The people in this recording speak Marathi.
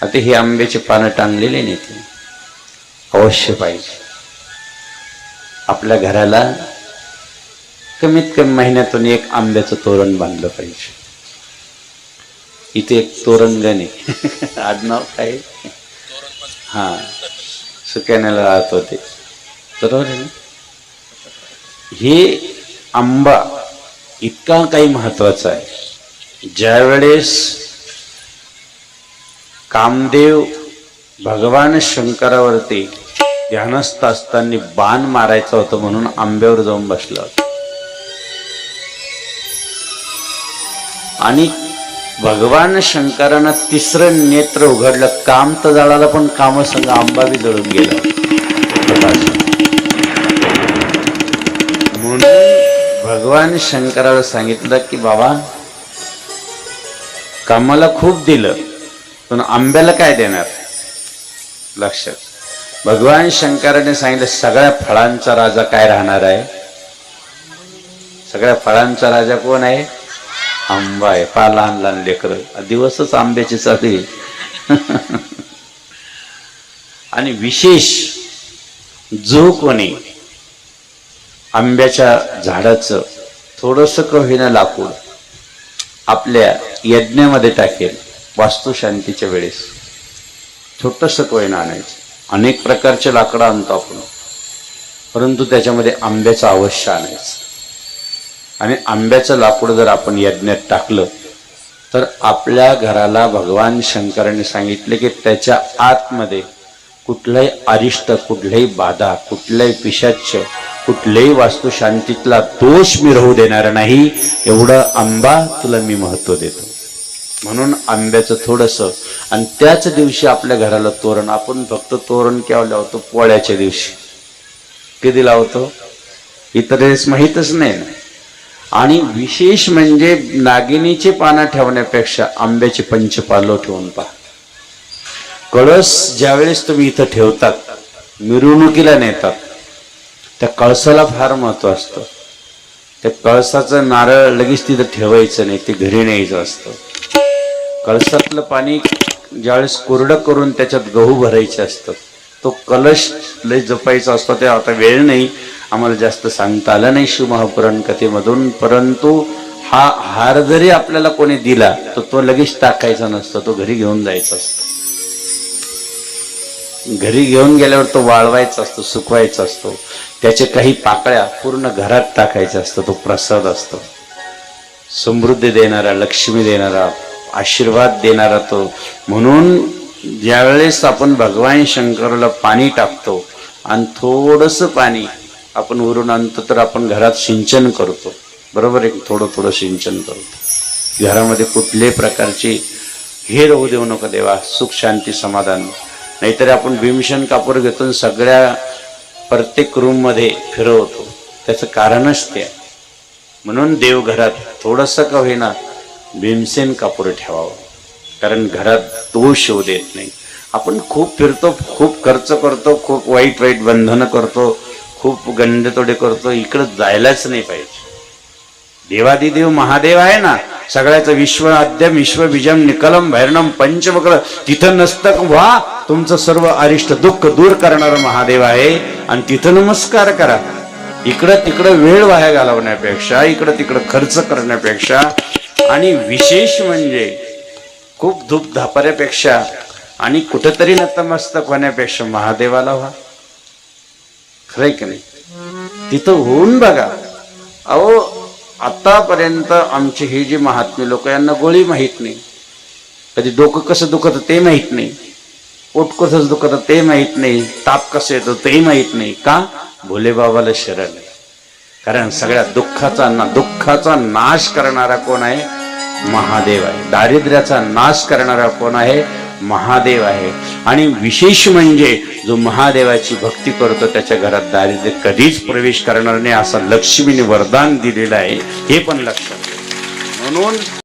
आता हे आंब्याचे पानं टांगलेले नाही ते अवश्य पाहिजे आपल्या घराला कमीत कमी महिन्यातून एक आंब्याचं तोरण बांधलं पाहिजे इथे एक तोरणगण आहे आडनाव काय हा सुक्याण्याला राहत होते बरोबर आहे ना हे आंबा इतका काही महत्वाचा आहे ज्यावेळेस कामदेव भगवान शंकरावरती ध्यानस्थ असताना बाण मारायचं होतं म्हणून आंब्यावर जाऊन बसला होता आणि भगवान शंकरानं तिसरं नेत्र उघडलं काम तर जळालं पण कामसंग आंबा बी जळून गेला म्हणून भगवान शंकराला सांगितलं की बाबा कामाला खूप दिलं पण आंब्याला काय देणार लक्षात भगवान शंकराने सांगितलं सगळ्या फळांचा राजा काय राहणार आहे सगळ्या फळांचा राजा कोण आहे आंबा आहे फार लहान लहान लेकर दिवसच आंब्याची चालू आणि विशेष जो कोणी आंब्याच्या झाडाचं थोडस कवीना लाकूड आपल्या यज्ञामध्ये टाकेल वास्तुशांतीच्या वेळेस छोटस कोयना आणायचं अनेक प्रकारचे लाकडं आणतो आपण परंतु त्याच्यामध्ये आंब्याचं अवश्य आणायचं आणि आंब्याचं लाकूड जर आपण यज्ञात टाकलं तर आपल्या घराला भगवान शंकराने सांगितले की त्याच्या आतमध्ये कुठलाही अरिष्ट कुठलाही बाधा कुठलाही पिशाच्य कुठल्याही वास्तुशांतीतला दोष मी राहू देणार नाही एवढं आंबा तुला मी महत्व देतो म्हणून आंब्याचं थोडंसं आणि त्याच दिवशी आपल्या घराला तोरण आपण फक्त तोरण केव्हा लावतो पोळ्याच्या दिवशी कधी लावतो इतर वेळेस माहीतच नाही ना आणि विशेष म्हणजे नागिनीचे पानं ठेवण्यापेक्षा आंब्याचे पंचपालव ठेवून पहा कळस ज्यावेळेस तुम्ही इथं ठेवतात मिरवणुकीला नेतात त्या कळसाला फार महत्व असतं त्या कळसाचं नारळ लगेच तिथं ठेवायचं नाही ते घरी न्यायचं असतं कळसातलं पाणी ज्यावेळेस कोरडं करून त्याच्यात गहू भरायचे असतात तो कलश लय जपायचा असतो ते आता वेळ नाही आम्हाला जास्त सांगता आलं नाही शिवमहापुराण कथेमधून परंतु हा हार जरी आपल्याला कोणी दिला तर तो लगेच टाकायचा नसतो तो घरी घेऊन जायचा असतो घरी घेऊन गेल्यावर तो वाळवायचा असतो सुकवायचा असतो त्याचे काही पाकळ्या पूर्ण घरात टाकायच्या असतो तो प्रसाद असतो समृद्धी देणारा लक्ष्मी देणारा आशीर्वाद देणारा तो म्हणून ज्यावेळेस आपण भगवान शंकराला पाणी टाकतो आणि थोडंसं पाणी आपण उरून आणतो तर आपण घरात सिंचन करतो बरोबर आहे थोडं थोडं सिंचन करतो घरामध्ये कुठल्याही प्रकारची हे राहू देऊ नका देवा सुख शांती समाधान नाहीतर आपण भीमसेन कापूर घेतो सगळ्या प्रत्येक रूममध्ये फिरवतो त्याचं कारणच ते म्हणून देवघरात थोडंसं का होईना भीमसेन कापूर ठेवावं कारण घरात दोष येऊ देत नाही आपण खूप फिरतो खूप खर्च करतो खूप वाईट वाईट बंधनं करतो खूप गंडतोडे करतो इकडं जायलाच नाही पाहिजे देवादिदेव महादेव आहे ना सगळ्याचं विश्व आद्यम विश्वबीजम निकलम भैरणम पंचमकल तिथं नसतं व्हा तुमचं सर्व अरिष्ट दुःख दूर करणारं महादेव आहे आणि तिथं नमस्कार करा इकडं तिकडं वेळ वाया घालवण्यापेक्षा इकडं तिकडं खर्च करण्यापेक्षा आणि विशेष म्हणजे खूप धूप धापाऱ्यापेक्षा आणि कुठेतरी नतमस्तक होण्यापेक्षा महादेवाला व्हा खरंय की नाही तिथं होऊन बघा अहो आतापर्यंत आमचे हे जे महात्मे लोक यांना गोळी माहित नाही कधी डोकं कसं दुखत ते माहित नाही पोट कसं दुखत ते माहित नाही ताप कसं येतो ते माहित नाही का भोले बाबाला शरण आहे कारण सगळ्या दुःखाचा नाश करणारा कोण आहे महादेव आहे दारिद्र्याचा नाश करणारा कोण आहे महादेव आहे आणि विशेष म्हणजे जो महादेवाची भक्ती करतो त्याच्या घरात दारिद्र्य कधीच प्रवेश करणार नाही असं लक्ष्मीने वरदान दिलेलं आहे हे पण लक्षात म्हणून